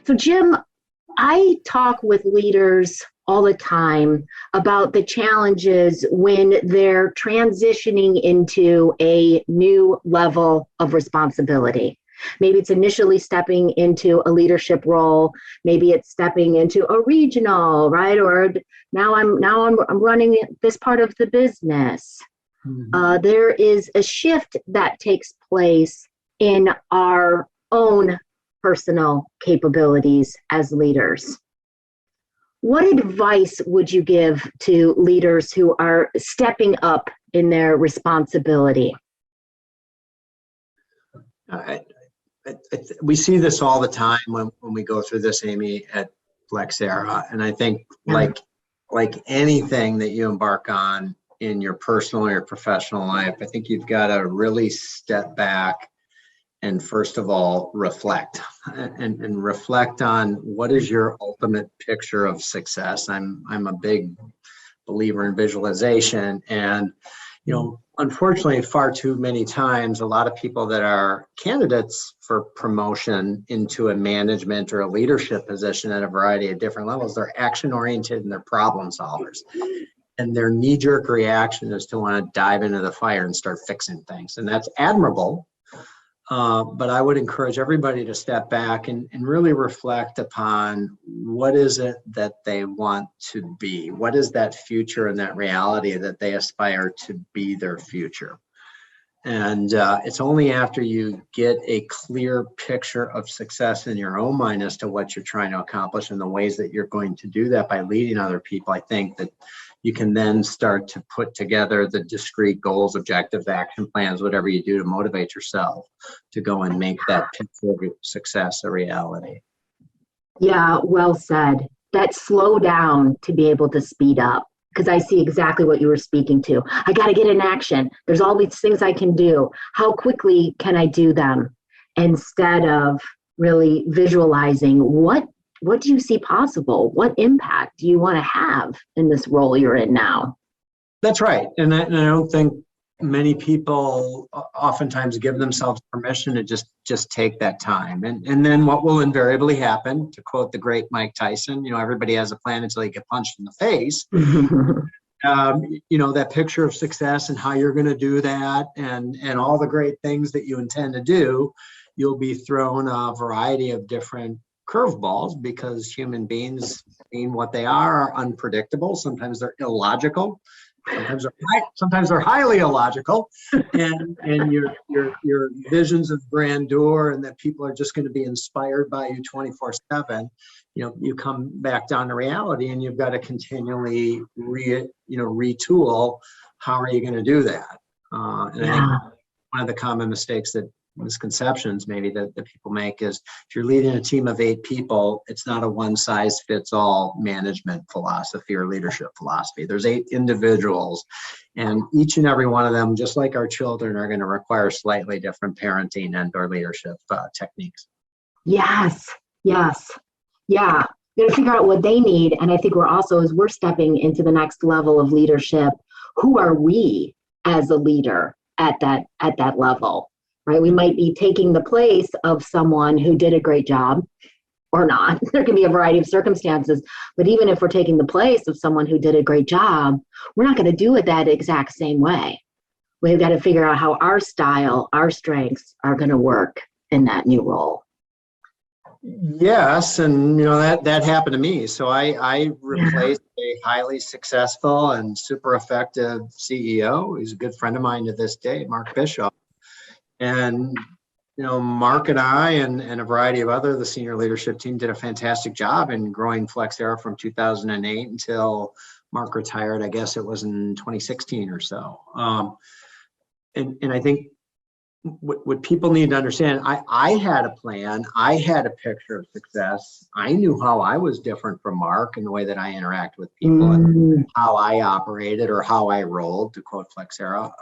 So Jim, I talk with leaders all the time about the challenges when they're transitioning into a new level of responsibility. Maybe it's initially stepping into a leadership role. Maybe it's stepping into a regional, right? Or now I'm running this part of the business. There is a shift that takes place in our own personal capabilities as leaders. What advice would you give to leaders who are stepping up in their responsibility? We see this all the time when we go through this, Amy, at Flexera. And I think like anything that you embark on in your personal or your professional life, I think you've got to really step back and first of all, reflect and reflect on what is your ultimate picture of success. I'm a big believer in visualization, and unfortunately, far too many times, a lot of people that are candidates for promotion into a management or a leadership position at a variety of different levels, they're action oriented and they're problem solvers. And their knee-jerk reaction is to want to dive into the fire and start fixing things, and that's admirable. But I would encourage everybody to step back and really reflect upon what is it that they want to be? What is that future and that reality that they aspire to be their future? And it's only after you get a clear picture of success in your own mind as to what you're trying to accomplish and the ways that you're going to do that by leading other people, I think that you can then start to put together the discrete goals, objectives, action plans, whatever you do to motivate yourself to go and make that picture of success a reality. Yeah, well said. That slow down to be able to speed up, because I see exactly what you were speaking to. I got to get in action. There's all these things I can do. How quickly can I do them? Instead of really visualizing what do you see possible? What impact do you want to have in this role you're in now? That's right. And I don't think many people oftentimes give themselves permission to just take that time. And then what will invariably happen, to quote the great Mike Tyson, everybody has a plan until you get punched in the face. That picture of success and how you're going to do that and all the great things that you intend to do, you'll be thrown a variety of different curveballs, because human beings, being what they are unpredictable. Sometimes they're illogical. Sometimes they're highly illogical, and your visions of grandeur and that people are just going to be inspired by you 24/7. You come back down to reality, and you've got to continually retool. How are you going to do that? And I think one of the misconceptions maybe that people make is, if you're leading a team of 8 people, it's not a one-size-fits-all management philosophy or leadership philosophy. There's 8 individuals, and each and every one of them, just like our children, are going to require slightly different parenting and or leadership techniques. Yes. Yeah. You got to figure out what they need. And I think as we're stepping into the next level of leadership, who are we as a leader at that level? Right? We might be taking the place of someone who did a great job or not. There can be a variety of circumstances, but even if we're taking the place of someone who did a great job, we're not going to do it that exact same way. We've got to figure out how our style, our strengths are going to work in that new role. Yes, and that happened to me. So I replaced a highly successful and super effective CEO. He's a good friend of mine to this day, Mark Bishop. And, Mark and I and a variety of the senior leadership team did a fantastic job in growing Flexera from 2008 until Mark retired. I guess it was in 2016 or so. And I think what people need to understand, I had a plan. I had a picture of success. I knew how I was different from Mark in the way that I interact with people and how I operated or how I rolled, to quote Flexera.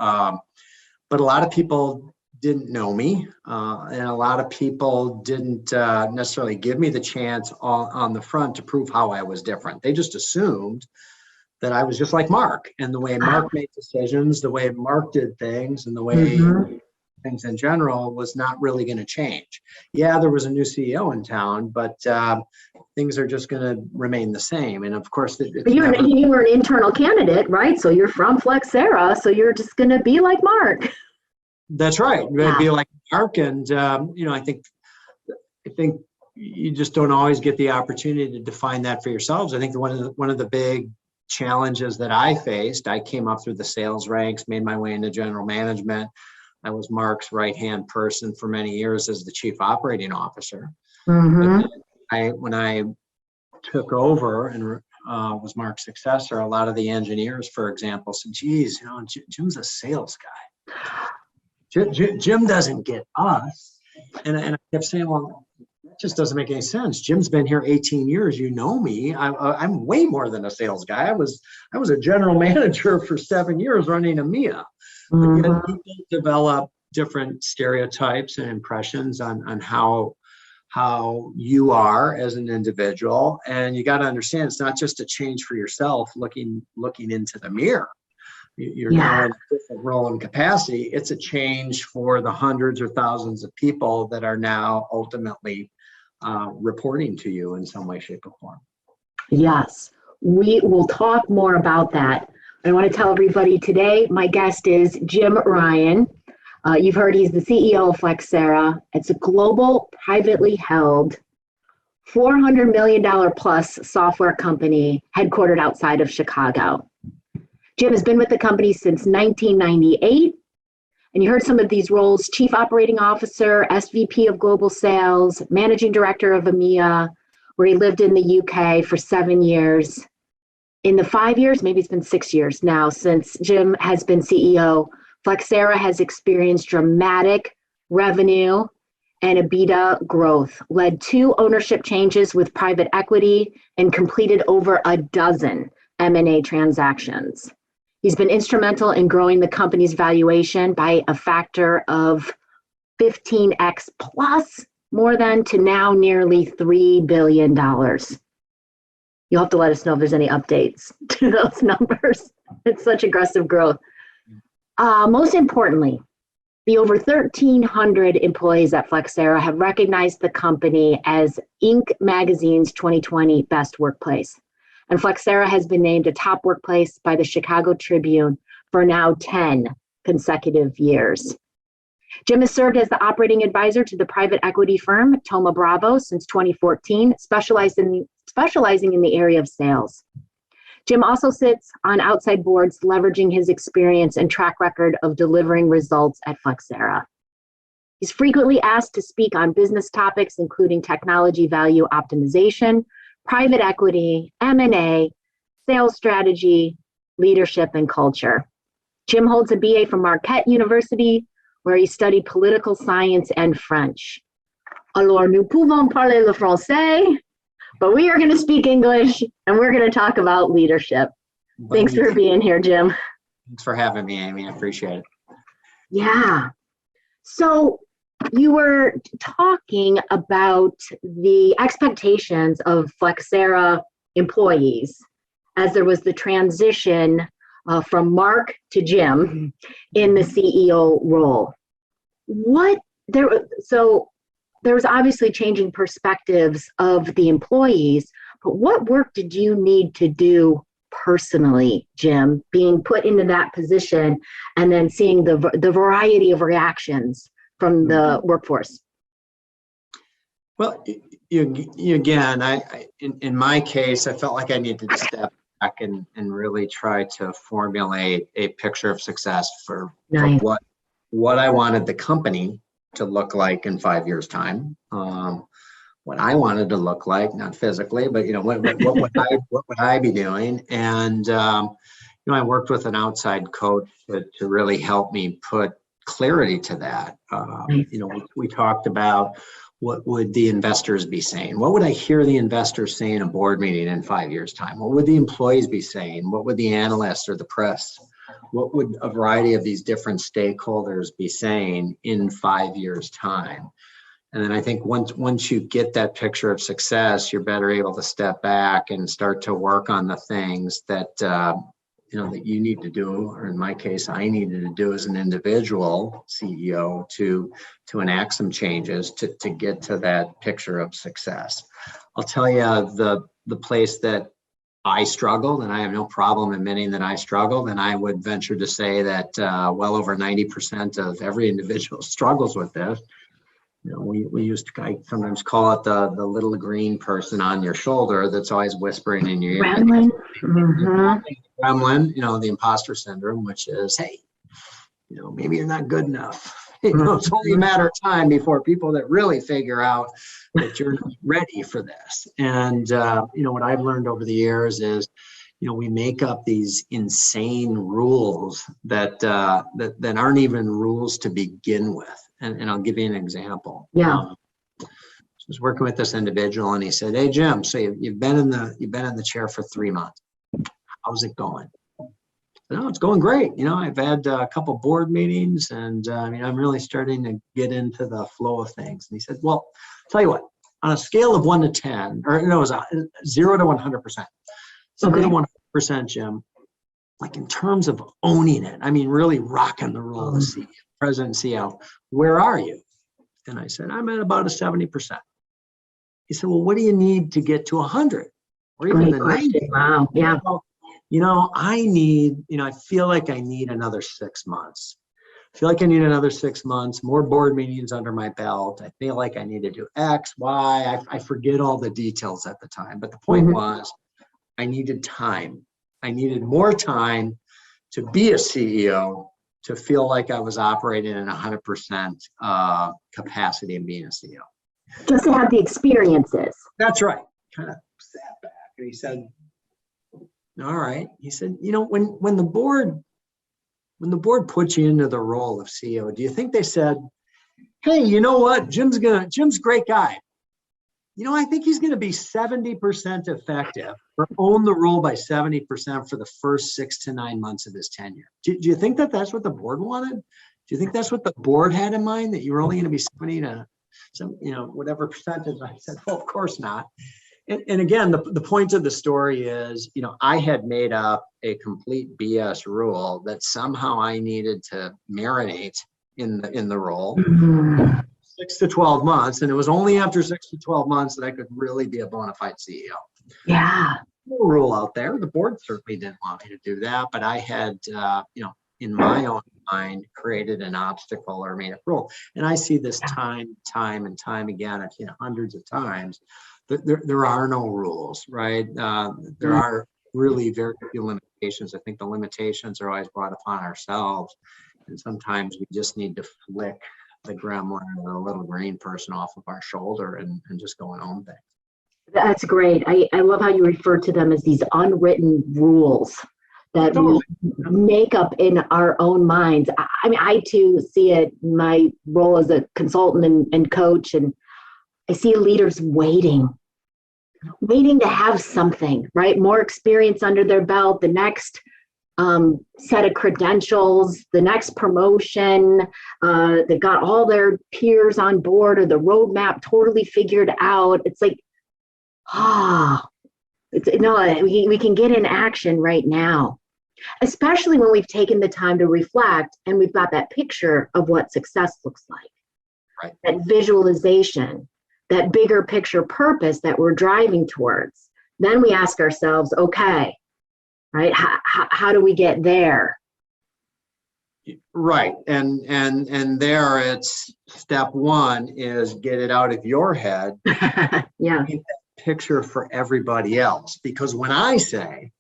But a lot of people didn't know me, and a lot of people didn't necessarily give me the chance on the front to prove how I was different. They just assumed that I was just like Mark, and the way Mark made decisions, the way Mark did things, and the way things in general was not really going to change. Yeah, there was a new CEO in town, but things are just going to remain the same. And of course, but you were an internal candidate, right? So you're from Flexera, so you're just going to be like Mark. That's right. Yeah. Be like Mark, and I think you just don't always get the opportunity to define that for yourselves. I think one of the big challenges that I faced, I came up through the sales ranks, made my way into general management. I was Mark's right-hand person for many years as the chief operating officer. Mm-hmm. But when I took over and was Mark's successor, a lot of the engineers, for example, said, geez, Jim's a sales guy. Jim doesn't get us. And I kept saying, well, that just doesn't make any sense. Jim's been here 18 years. You know me. I'm way more than a sales guy. I was a general manager for 7 years running EMEA. Mm-hmm. But yet people develop different stereotypes and impressions on how you are as an individual. And you got to understand, it's not just a change for yourself looking into the mirror. You're now in a different role and capacity. It's a change for the hundreds or thousands of people that are now ultimately reporting to you in some way, shape, or form. Yes, we will talk more about that. I want to tell everybody today, my guest is Jim Ryan. You've heard he's the CEO of Flexera. It's a global, privately held, $400 million plus software company headquartered outside of Chicago. Jim has been with the company since 1998, and you heard some of these roles: Chief Operating Officer, SVP of Global Sales, Managing Director of EMEA, where he lived in the UK for 7 years. In the 5 years, maybe it's been 6 years now, since Jim has been CEO, Flexera has experienced dramatic revenue and EBITDA growth, led 2 ownership changes with private equity, and completed over a dozen M&A transactions. He's been instrumental in growing the company's valuation by a factor of 15x plus, more than, to now nearly $3 billion. You'll have to let us know if there's any updates to those numbers. It's such aggressive growth. Most importantly, the over 1,300 employees at Flexera have recognized the company as Inc. magazine's 2020 Best Workplace. And Flexera has been named a top workplace by the Chicago Tribune for now 10 consecutive years. Jim has served as the operating advisor to the private equity firm Thoma since 2014, specializing in the area of sales. Jim also sits on outside boards, leveraging his experience and track record of delivering results at Flexera. He's frequently asked to speak on business topics, including technology value optimization, private equity, M&A, sales strategy, leadership, and culture. Jim holds a BA from Marquette University, where he studied political science and French. Alors, nous pouvons parler le français, but we are going to speak English, and we're going to talk about leadership. Thanks for being here, Jim. Thanks for having me, Amy. I appreciate it. Yeah. So you were talking about the expectations of Flexera employees as there was the transition from Mark to Jim in the CEO role. So there was obviously changing perspectives of the employees, but what work did you need to do personally, Jim, being put into that position and then seeing the variety of reactions from the workforce? Well, again, in my case, I felt like I needed to step back and really try to formulate a picture of success for what I wanted the company to look like in 5 years' time. What I wanted to look like, not physically, but what would I be doing? And I worked with an outside coach to really help me put clarity to that. We talked about what would the investors be saying? What would I hear the investors say in a board meeting in 5 years' time? What would the employees be saying? What would the analysts or the press? What would a variety of these different stakeholders be saying in 5 years' time? And then I think once you get that picture of success, you're better able to step back and start to work on the things that that you need to do, or in my case, I needed to do as an individual CEO to enact some changes to get to that picture of success. I'll tell you the place that I struggled, and I have no problem admitting that I struggled, and I would venture to say that well over 90% of every individual struggles with this. We used to, I sometimes call it the little green person on your shoulder that's always whispering in your ear. Gremlin. Mm-hmm. Gremlin, the imposter syndrome, which is, hey, maybe you're not good enough. It's only a matter of time before people that really figure out that you're not ready for this. And, what I've learned over the years is, we make up these insane rules that aren't even rules to begin with. And I'll give you an example. Yeah. I was working with this individual, and he said, "Hey, Jim, so you've been in the chair for 3 months. How's it going?" No, it's going great. I've had a couple board meetings, and I'm really starting to get into the flow of things. And he said, "Well, tell you what, on a scale of 1 to 10, or no, it was 0 to 100%. 0 to 100%, Jim, like in terms of owning it, really rocking the role of CEO, president and CEO, where are you?" And I said, "I'm at about a 70%. He said, "Well, what do you need to get to 100 or even the 90? Wow. Yeah. I feel like I need another 6 months. I feel like I need another 6 months, more board meetings under my belt. I feel like I need to do X, Y. I forget all the details at the time. But the point was, I needed time. I needed more time to be a CEO, to feel like I was operating in 100% capacity and being a CEO. Just to have the experiences. That's right. Kind of sat back and he said, "All right." He said, when the board puts you into the role of CEO, do you think they said, "Hey, you know what? Jim's a great guy. I think he's going to be 70% effective or own the role by 70% for the first 6 to 9 months of his tenure." Do you think that that's what the board wanted? Do you think that's what the board had in mind, that you were only going to be 70 to some, whatever percentage? I said, "Well, of course not." And again, the point of the story is, I had made up a complete BS rule that somehow I needed to marinate in the role. 6 to 12 months. And it was only after 6 to 12 months that I could really be a bona fide CEO. Yeah. No rule out there. The board certainly didn't want me to do that, but I had, in my own mind, created an obstacle or made a rule. And I see this time and time again. I've seen it hundreds of times. There are no rules, right? There are really very few limitations. I think the limitations are always brought upon ourselves. And sometimes we just need to flick the gremlin or the little green person off of our shoulder and just go and own things. That's great. I love how you refer to them as these unwritten rules that we make up in our own minds. I too see it in my role as a consultant and coach, and I see leaders waiting to have something, right? More experience under their belt, the next set of credentials, the next promotion. They've got all their peers on board or the roadmap totally figured out. It's like, we can get in action right now, especially when we've taken the time to reflect and we've got that picture of what success looks like, right? That visualization, that bigger picture purpose that we're driving towards. Then we ask ourselves, okay, right, how do we get there? Right. And there it's step one is get it out of your head. Yeah. Paint that picture for everybody else. Because when I say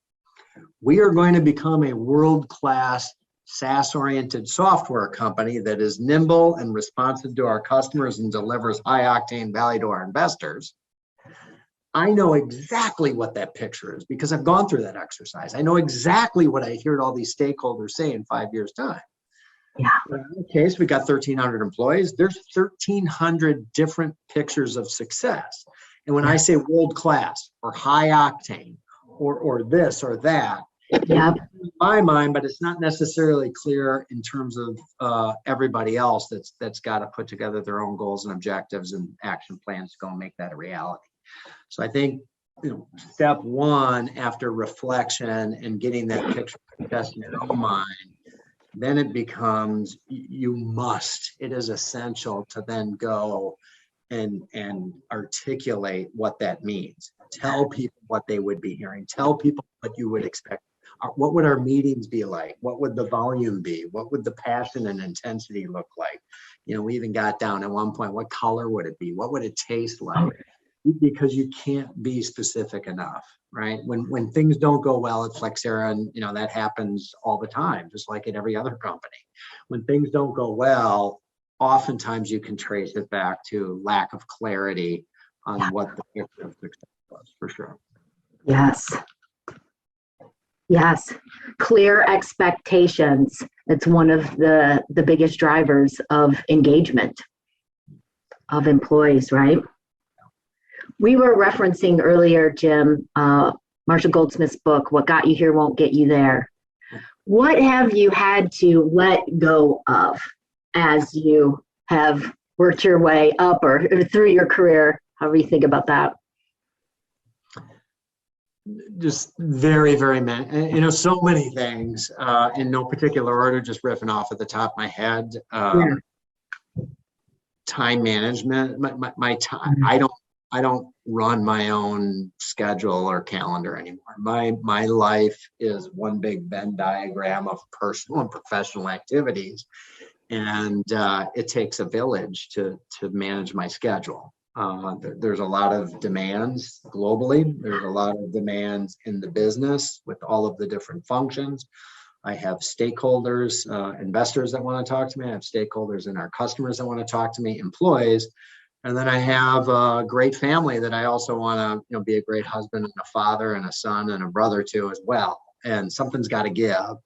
we are going to become a world-class SaaS-oriented software company that is nimble and responsive to our customers and delivers high-octane value to our investors, I know exactly what that picture is because I've gone through that exercise. I know exactly what I hear all these stakeholders say in 5 years' time. Yeah. In our case, we got 1,300 employees. There's 1,300 different pictures of success. And when I say world-class or high-octane or this or that, yeah, in my mind, but it's not necessarily clear in terms of everybody else that's got to put together their own goals and objectives and action plans to go and make that a reality. So I think step one after reflection and getting that picture in your own mind, then it becomes it is essential to then go and articulate what that means. Tell people what they would be hearing. Tell people what you would expect. What would our meetings be like? What would the volume be? What would the passion and intensity look like? We even got down at one point, what color would it be? What would it taste like? Because you can't be specific enough, right? When things don't go well at Flexera, and that happens all the time, just like at every other company. When things don't go well, oftentimes you can trace it back to lack of clarity on what the picture of success was, for sure. Yes. Clear expectations. It's one of the biggest drivers of engagement of employees, right? We were referencing earlier, Jim, Marshall Goldsmith's book, What Got You Here Won't Get You There. What have you had to let go of as you have worked your way up or through your career? However you think about that. Just very, very many, so many things in no particular order, just riffing off at the top of my head. Time management, my time. I don't run my own schedule or calendar anymore. My life is one big Venn diagram of personal and professional activities, and it takes a village to manage my schedule. There's a lot of demands globally. There's a lot of demands in the business with all of the different functions. I have stakeholders, investors that want to talk to me. I have stakeholders and our customers that want to talk to me, employees. And then I have a great family that I also want to, be a great husband and a father and a son and a brother to as well. And something's got to give.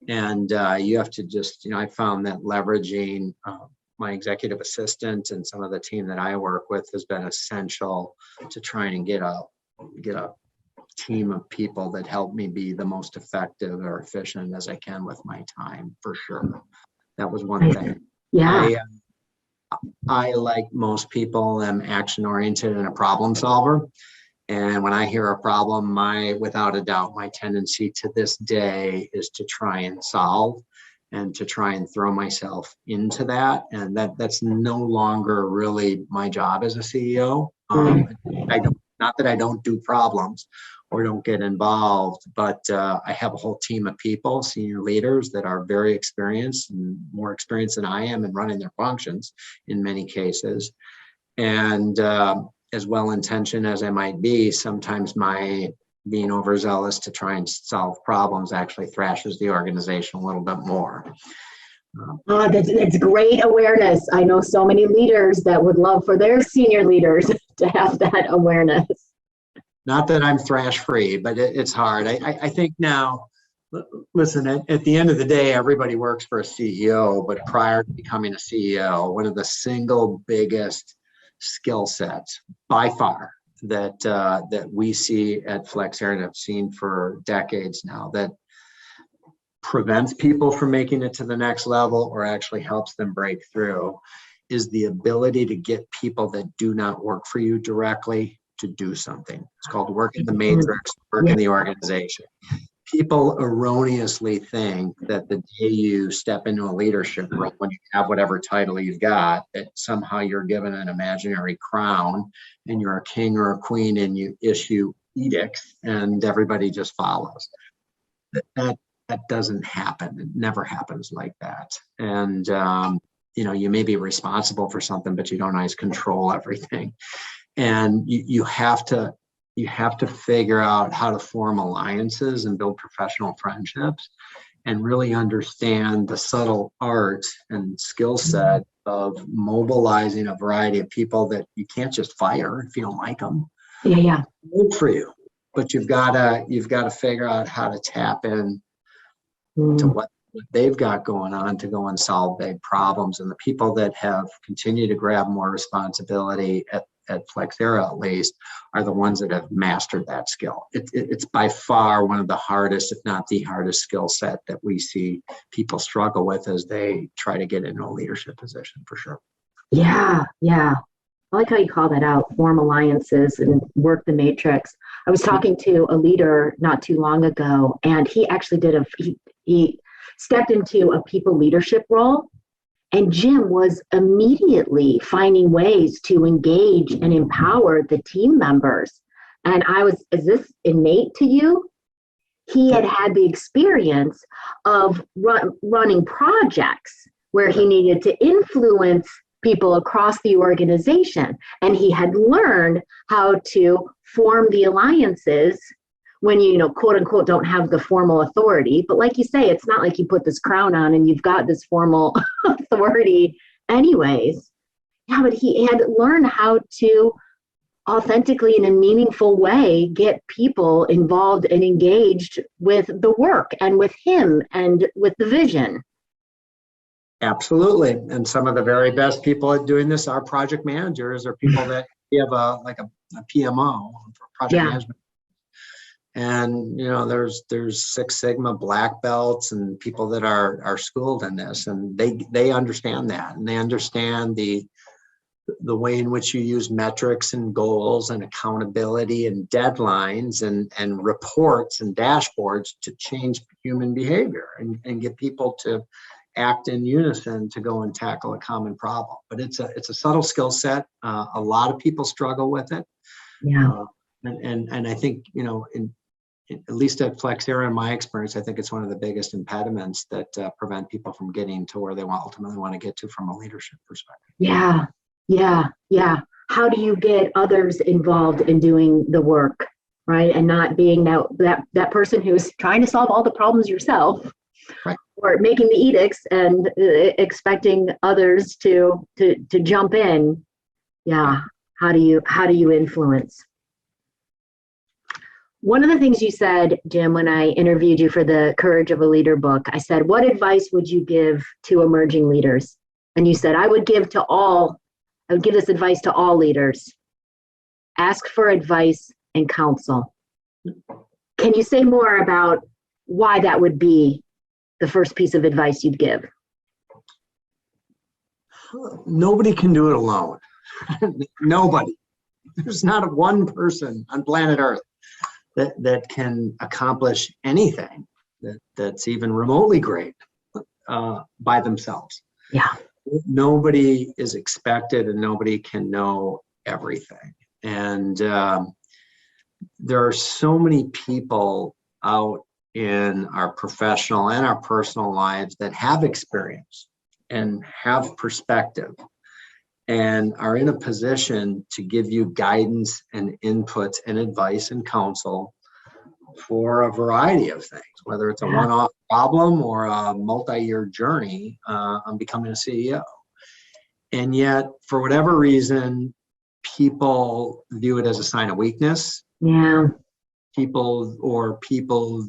And you have to just, I found that leveraging my executive assistant and some of the team that I work with has been essential to trying and get a team of people that help me be the most effective or efficient as I can with my time, for sure. That was one thing. Yeah. I, like most people, am action-oriented and a problem solver. And when I hear a problem, without a doubt, my tendency to this day is to try and solve and to try and throw myself into that. And that's no longer really my job as a CEO. Not that I don't do problems or don't get involved, but I have a whole team of people, senior leaders that are very experienced and more experienced than I am in running their functions in many cases. And as well-intentioned as I might be, sometimes my being overzealous to try and solve problems actually thrashes the organization a little bit more. That's great awareness. I know so many leaders that would love for their senior leaders to have that awareness. Not that I'm thrash free, but it's hard. I think now, listen, at the end of the day, everybody works for a CEO, but prior to becoming a CEO, one of the single biggest skill sets by far that we see at Flexera and have seen for decades now that prevents people from making it to the next level or actually helps them break through is the ability to get people that do not work for you directly to do something. It's called work in the matrix, work in the organization. People erroneously think that the day you step into a leadership role, when you have whatever title you've got, that somehow you're given an imaginary crown and you're a king or a queen and you issue edicts and everybody just follows. That doesn't happen. It never happens like that. And, you may be responsible for something, but you don't always control everything. And you have to figure out how to form alliances and build professional friendships and really understand the subtle art and skill set of mobilizing a variety of people that you can't just fire if you don't like them. Yeah. Good for you, but you've got to figure out how to tap in to what they've got going on to go and solve big problems. And the people that have continued to grab more responsibility at Flexera, at least, are the ones that have mastered that skill. It's by far one of the hardest, if not the hardest skill set that we see people struggle with as they try to get into a leadership position, for sure. Yeah. I like how you call that out, form alliances and work the matrix. I was talking to a leader not too long ago, and he actually he stepped into a people leadership role. And Jim was immediately finding ways to engage and empower the team members. And is this innate to you? He had had the experience of running projects where he needed to influence people across the organization. And he had learned how to form the alliances when you quote unquote, don't have the formal authority. But like you say, it's not like you put this crown on and you've got this formal authority anyways. Yeah, but he had learned how to authentically, in a meaningful way, get people involved and engaged with the work and with him and with the vision. Absolutely. And some of the very best people at doing this are project managers or people that we have a PMO for project management. And there's Six Sigma black belts and people that are schooled in this, and they understand that, and they understand the way in which you use metrics and goals and accountability and deadlines and reports and dashboards to change human behavior and get people to act in unison to go and tackle a common problem. But it's a subtle skill set. A lot of people struggle with it. Yeah. And I think, at least at Flexera, in my experience, I think it's one of the biggest impediments that prevent people from getting to where they ultimately want to get to from a leadership perspective. Yeah. How do you get others involved in doing the work, right? And not being that person who's trying to solve all the problems yourself, right, or making the edicts and expecting others to jump in. Yeah. How do you influence? One of the things you said, Jim, when I interviewed you for the Courage of a Leader book, I said, what advice would you give to emerging leaders? And you said, I would give this advice to all leaders. Ask for advice and counsel. Can you say more about why that would be the first piece of advice you'd give? Nobody can do it alone. Nobody. There's not one person on planet Earth that can accomplish anything that's even remotely great by themselves. Yeah. Nobody is expected and nobody can know everything. And there are so many people out in our professional and our personal lives that have experience and have perspective and are in a position to give you guidance and inputs and advice and counsel for a variety of things, whether it's a one-off problem or a multi-year journey on becoming a CEO. And yet, for whatever reason, people view it as a sign of weakness. Yeah. People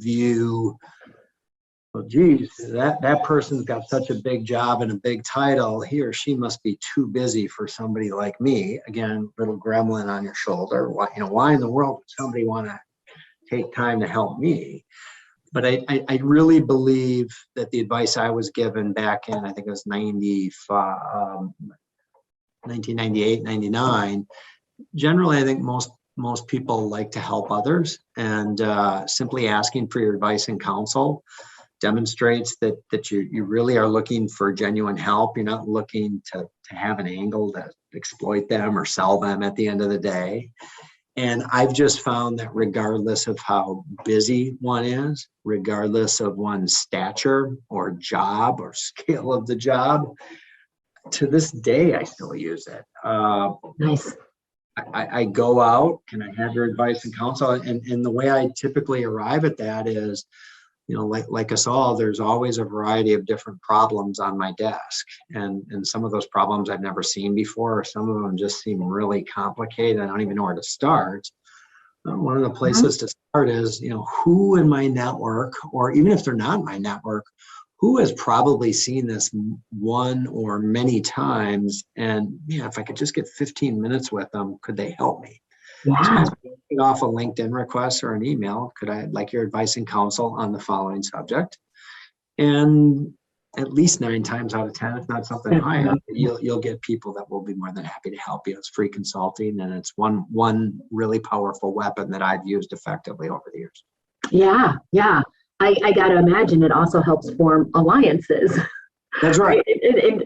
view, well, geez, that person's got such a big job and a big title. He or she must be too busy for somebody like me. Again, little gremlin on your shoulder. Why in the world would somebody want to take time to help me? But I really believe that the advice I was given back in, I think it was 1998, 99, generally I think most people like to help others, and simply asking for your advice and counsel demonstrates that you really are looking for genuine help. You're not looking to have an angle to exploit them or sell them at the end of the day. And I've just found that regardless of how busy one is, regardless of one's stature or job or scale of the job, to this day, I still use it. Nice. I go out, can I have your advice and counsel? And the way I typically arrive at that is, like us all, there's always a variety of different problems on my desk. And some of those problems I've never seen before, or some of them just seem really complicated. I don't even know where to start. One of the places to start is, who in my network, or even if they're not in my network, who has probably seen this one or many times? And if I could just get 15 minutes with them, could they help me? Yeah. So get off a LinkedIn request or an email. Could I like your advice and counsel on the following subject? And at least 9 times out of 10, if not something higher, you'll get people that will be more than happy to help you. It's free consulting, and it's one really powerful weapon that I've used effectively over the years. Yeah. I got to imagine it also helps form alliances. That's right.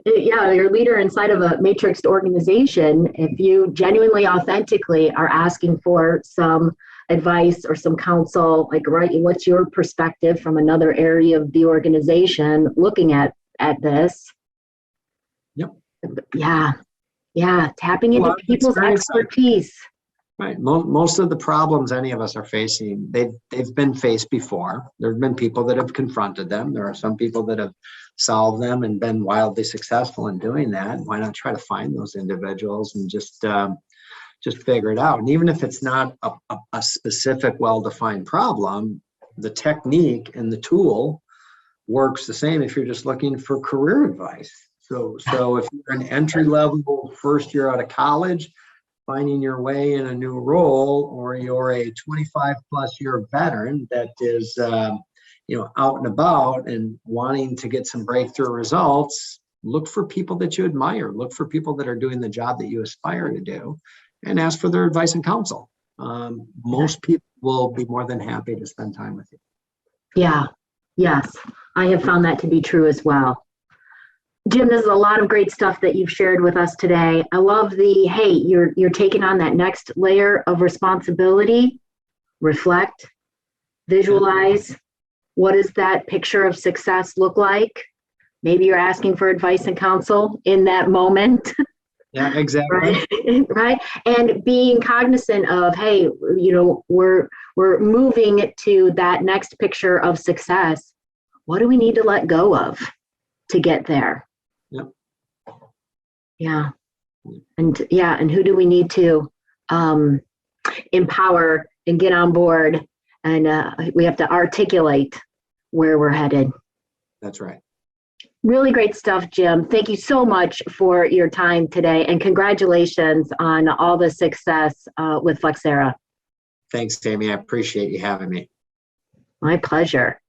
Yeah, you're a leader inside of a matrixed organization. If you genuinely, authentically are asking for some advice or some counsel, like, right, what's your perspective from another area of the organization looking at this? Yep. Yeah, tapping into people's expertise. Right. Most of the problems any of us are facing, they've been faced before. There have been people that have confronted them. There are some people that have solved them and been wildly successful in doing that. Why not try to find those individuals and just figure it out? And even if it's not a specific, well-defined problem, the technique and the tool works the same if you're just looking for career advice. So if you're an entry-level first year out of college, finding your way in a new role, or you're a 25 plus year veteran that is out and about and wanting to get some breakthrough results, look for people that you admire, look for people that are doing the job that you aspire to do, and ask for their advice and counsel. Most people will be more than happy to spend time with you. Yeah. Yes, I have found that to be true as well. Jim, this is a lot of great stuff that you've shared with us today. I love hey, you're taking on that next layer of responsibility. Reflect, visualize. What does that picture of success look like? Maybe you're asking for advice and counsel in that moment. Yeah, exactly. Right. And being cognizant of, hey, we're moving to that next picture of success. What do we need to let go of to get there? Yep. Yeah. And who do we need to empower and get on board? And we have to articulate where we're headed. That's right. Really great stuff, Jim. Thank you so much for your time today, and congratulations on all the success with Flexera. Thanks, Amy. I appreciate you having me. My pleasure.